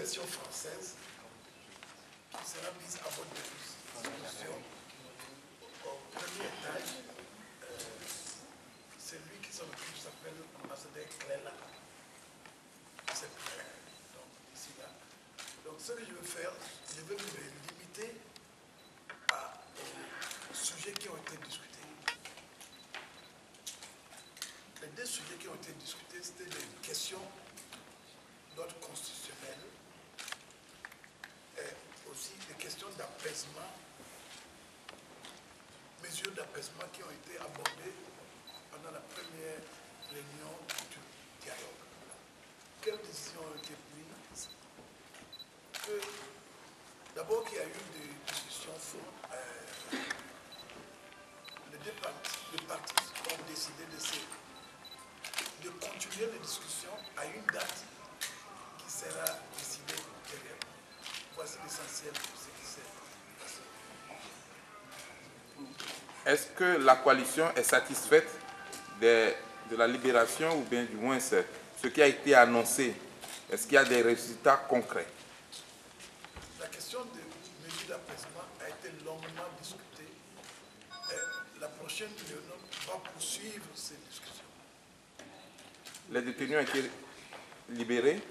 version française qui sera mise à votre disposition. Au premier étage, c'est lui qui s'en occupe, s'appelle ambassadeur Cléla. C'est clair. Donc, ici, là. Donc, ce que je veux faire, je vais me limiter aux sujets qui ont été discutés. Les deux sujets qui ont été discutés, c'était des questions d'ordre constitutionnel et aussi des questions d'apaisement, mesures d'apaisement qui ont été abordées pendant la première réunion du dialogue. Quelles décisions ont été prises? D'abord qu'il y a eu des discussions fortes. Les deux parties ont décidé de continuer les discussions à une date qui sera décidée ultérieurement. Voici l'essentiel de ce qui s'est passé. Est-ce que la coalition est satisfaite de la libération ou bien du moins ce qui a été annoncé? Est-ce qu'il y a des résultats concrets? La question de mesures d'apaisement a été longuement discutée. Et la prochaine réunion va poursuivre ces discussions. Les détenus ont été libérés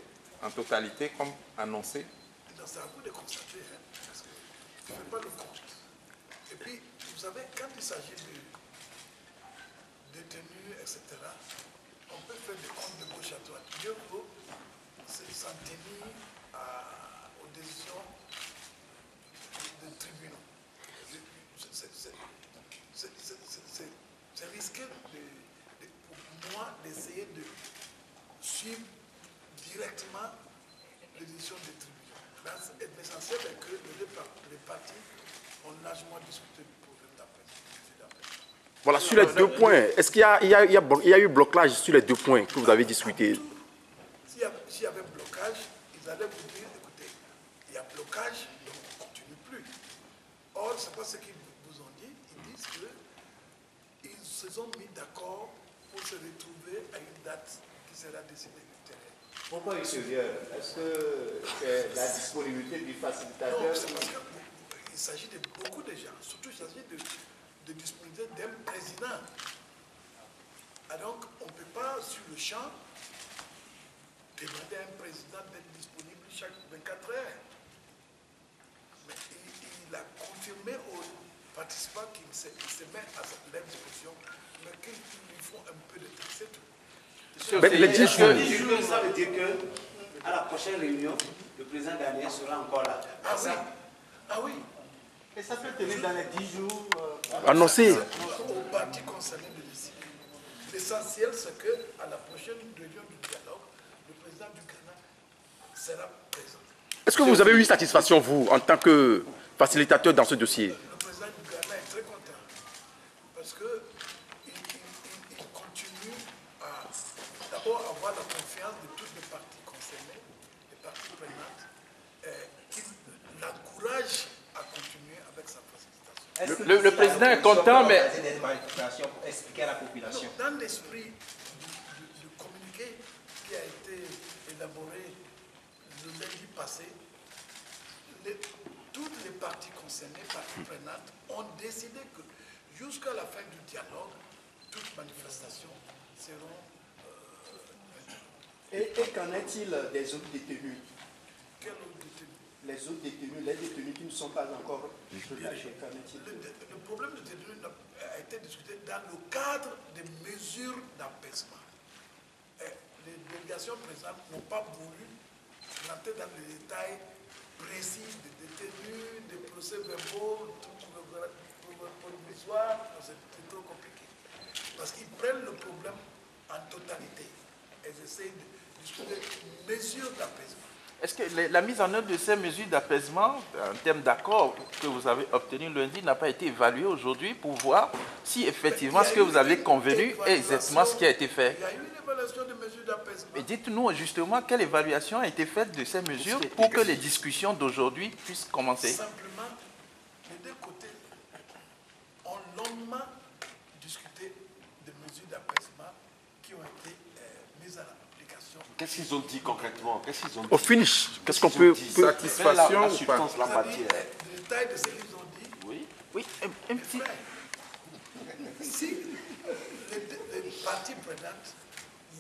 en totalité, comme annoncé? C'est à vous de constater, hein, parce que je ne fais pas le compte. Et puis, vous savez, quand il s'agit de détenus, etc., on peut faire des comptes de gauche à droite. Mieux vaut s'en tenir aux décisions des tribunaux. C'est risqué pour moi d'essayer de suivre directement les décisions des tribunaux. L'essentiel est que les partis ont largement discuté du problème d'appel. Voilà, sur les deux points, est-ce qu'il y a eu blocage sur les deux points que vous avez discutés? S'il y avait blocage, ils allaient vous dire, écoutez, il y a blocage, donc on ne continue plus. Or, ce n'est pas ce qu'ils vous ont dit. Ils disent qu'ils se sont mis d'accord pour se retrouver à une date qui sera décidée ultérieurement. Pourquoi il se vient? Est-ce que la disponibilité du facilitateur... Non, c'est parce qu'il s'agit de beaucoup de gens. Surtout, il s'agit de disponibilité d'un président. Et donc, on ne peut pas, sur le champ, demander à un président d'être disponible chaque 24 heures. Mais il a confirmé aux participants qu'il se met à leur disposition, mais qu'il lui faut un peu de temps, c'est tout. Les 10 jours. Ça veut dire qu'à la prochaine réunion, le président Ghanéen sera encore là. Ah oui. Ah oui. Et ça peut tenir dans les 10 jours. Annoncé. Aux partis concernés de décider. L'essentiel, c'est qu'à la prochaine réunion du dialogue, le président du Ghana sera présent. Est-ce que vous avez eu satisfaction, vous, en tant que facilitateur dans ce dossier? Le président du Ghana est très content parce qu'il continue à d'abord avoir la confiance de toutes les parties concernées, les parties prenantes, qui l'encouragent à continuer avec sa facilitation. Le président est content, mais... Pour expliquer à la population. Non, dans l'esprit du communiqué qui a été élaboré le lundi passé, toutes les parties concernées, parties prenantes, ont décidé que jusqu'à la fin du dialogue, toutes manifestations seront... Et qu'en est-il des autres détenus? Quels autres détenus? Les autres détenus, les détenus qui ne sont pas encore relâchés, qu'en est-il? Le problème des détenus a été discuté dans le cadre des mesures d'apaisement. Les délégations présentes n'ont pas voulu rentrer dans les détails précis des détenus, des procès-verbaux, provisoires. C'est trop compliqué. Parce qu'ils prennent le problème en totalité. Et ils essayent de discuter des mesures d'apaisement. Est-ce que la mise en œuvre de ces mesures d'apaisement, en termes d'accord que vous avez obtenu lundi, n'a pas été évaluée aujourd'hui pour voir si effectivement ce que vous avez convenu est exactement ce qui a été fait? Il y a eu une évaluation de mesures d'apaisement. Et dites-nous justement quelle évaluation a été faite de ces mesures pour que les discussions d'aujourd'hui puissent commencer. Simplement, les deux côtés ont longuement discuté des mesures d'apaisement qui ont été mises en application. négociation. Qu'est-ce qu'ils ont dit concrètement? Qu'est-ce qu'ils ont dit? Au finish, qu'est-ce qu'on peut... Satisfaction la ou pas? substance, la C'est-à-dire, matière. les détails de ce qu'ils ont dit. Oui. Oui, un petit... Si les parties prenantes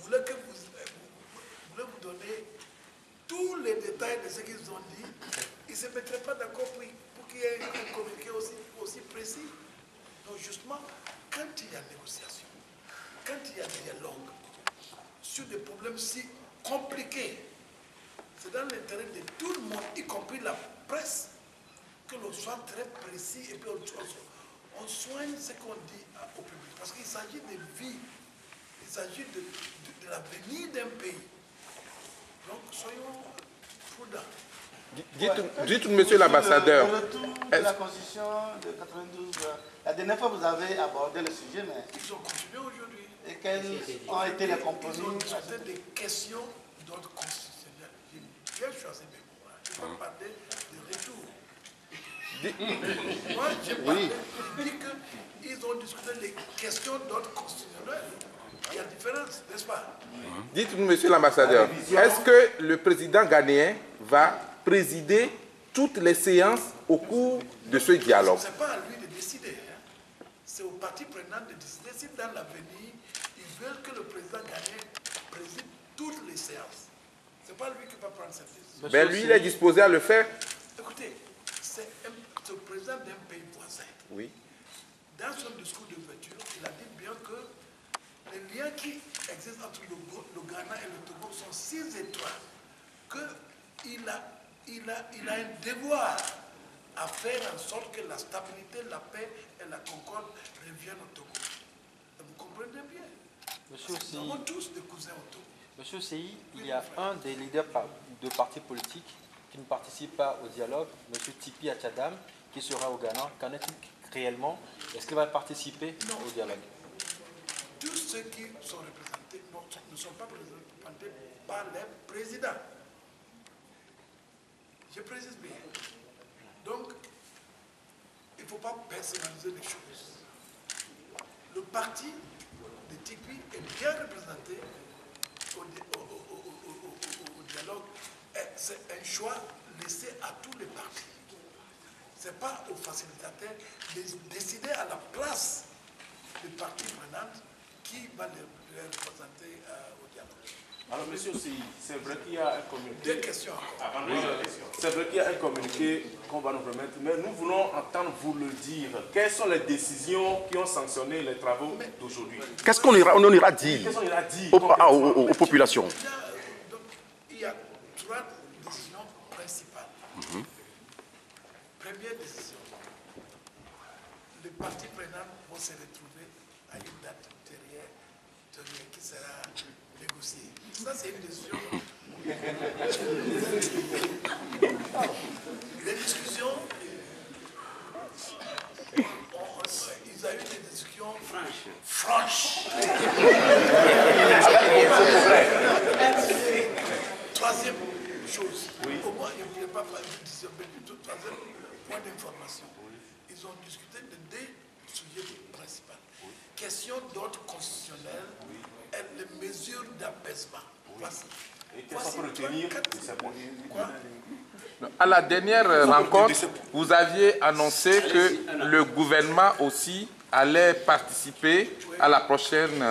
voulaient que voulaient vous donner tous les détails de ce qu'ils ont dit, ils ne se mettraient pas d'accord pour qu'il y ait un communiqué aussi précis. Donc justement, quand il y a négociation, quand il y a dialogue sur des problèmes si compliqués, c'est dans l'intérêt de tout le monde, y compris la presse, que l'on soit très précis et puis on soigne ce qu'on dit au public. Parce qu'il s'agit de vie, il s'agit de l'avenir d'un pays. Donc soyons prudents. Dites, monsieur l'ambassadeur. Le retour de la Constitution de 92, la dernière fois vous avez abordé le sujet, mais... Ils ont continué aujourd'hui. Et quels ont été les Ils compromis? ont discuté des questions d'ordre constitutionnel. J'ai bien choisi mes mots. Je ne vais pas parler de retour. Moi, j'ai parlé, j'ai dit qu'ils ont discuté des questions d'ordre constitutionnel. Il y a différence, n'est-ce pas? Dites-nous, monsieur l'ambassadeur, est-ce que le président ghanéen va présider toutes les séances au cours de ce dialogue? Ce n'est pas à lui de décider. Hein. C'est aux parties prenantes de décider si dans l'avenir, ils veulent que le président ghanéen préside toutes les séances. Ce n'est pas lui qui va prendre cette décision. Ben, lui, il est disposé à le faire. Écoutez, c'est le président d'un pays voisin. Oui. Dans son discours d'ouverture, il a dit bien que les liens qui existent entre le Ghana et le Togo sont si étroits qu'il a un devoir à faire en sorte que la stabilité, la paix et la concorde reviennent au Togo. Vous comprenez bien? Monsieur Nous avons tous des cousins au Togo. Monsieur CI, il y a un des leaders de partis politiques qui ne participe pas au dialogue, Monsieur Tipi Achadam, qui sera au Ghana. Qu'en est-il réellement? Est-ce qu'il va participer au dialogue? Tous ceux qui sont représentés ne sont pas représentés par les présidents. Je précise bien. Donc, il ne faut pas personnaliser les choses. Le parti de Tipi est bien représenté au dialogue. C'est un choix laissé à tous les partis. Ce n'est pas aux facilitateurs de décider à la place des parties prenantes qui va les représenter au dialogue. Alors, monsieur, c'est vrai qu'il y a un communiqué. Deux questions encore. Oui, c'est vrai qu'il y a un communiqué qu'on va nous remettre, mais nous voulons entendre vous le dire. Quelles sont les décisions qui ont sanctionné les travaux d'aujourd'hui? Qu'est-ce qu'on ira dire Qu'est-ce qu'on ira dire aux populations? Donc, il y a trois décisions principales. Première décision, les parties prenantes vont se retrouver à une date ultérieure qui sera négociée. Ça, c'est une décision. Les discussions, ils ont eu des discussions franches. Troisième chose, au moins, il n'y a pas de décision, mais plutôt troisième point d'information. Ils ont discuté de deux sujets principaux. Question d'ordre constitutionnel et les mesures d'apaisement. Voici. Et qu'est-ce qu'on peut retenir de ces points? Quoi? À la dernière rencontre, vous aviez annoncé que le gouvernement aussi allait participer à la prochaine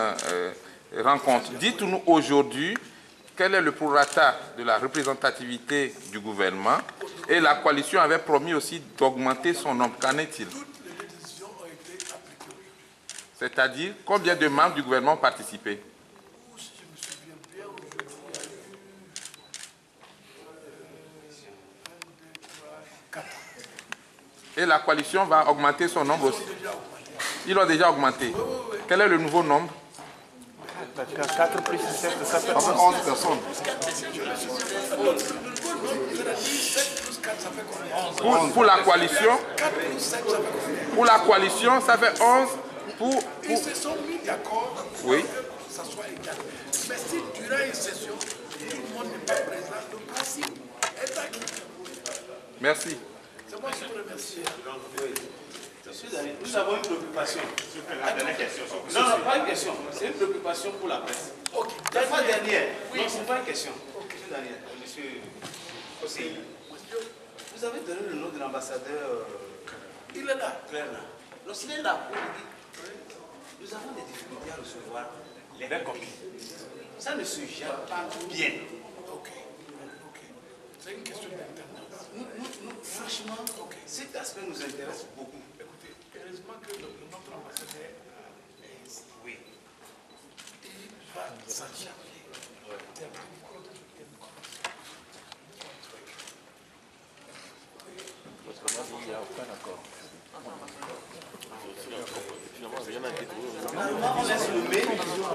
rencontre. Dites-nous aujourd'hui quel est le prorata de la représentativité du gouvernement, et la coalition avait promis aussi d'augmenter son nombre. Qu'en est-il? Toutes les décisions ont été appliquées aujourd'hui. C'est-à-dire, combien de membres du gouvernement ont participé? Si je me souviens bien, aujourd'hui, il y a eu 1, 2, 3, 4. Et la coalition va augmenter son nombre aussi? Ils l'ont déjà augmenté. Quel est le nouveau nombre? 4 plus 7, ça fait 11 personnes. Pour la coalition, 4 plus 7, ça fait combien? pour la coalition, ça fait 11. Ils se sont mis d'accord pour Oui. que ça soit égal. Mais si durant une session, tout le monde n'est pas présent, le principe est acquis. Merci. C'est moi qui vous remercie. Nous avons une préoccupation. Non, pas une question. C'est une préoccupation pour la presse. Ok. La fois dernière, non, c'est pas une question. Une dernière, monsieur Osei. Vous avez donné le nom de l'ambassadeur. Il est là. Claire là. Lorsqu'il est là, on dit, nous avons des difficultés à recevoir les copies. Ça ne se gère pas bien. Ok. C'est une question d'internet. Franchement, cet aspect nous intéresse beaucoup. Écoutez, heureusement que notre ambassadeur oui. il va s'en charger. Il n'y a aucun accord. Normalement, on laisse le mail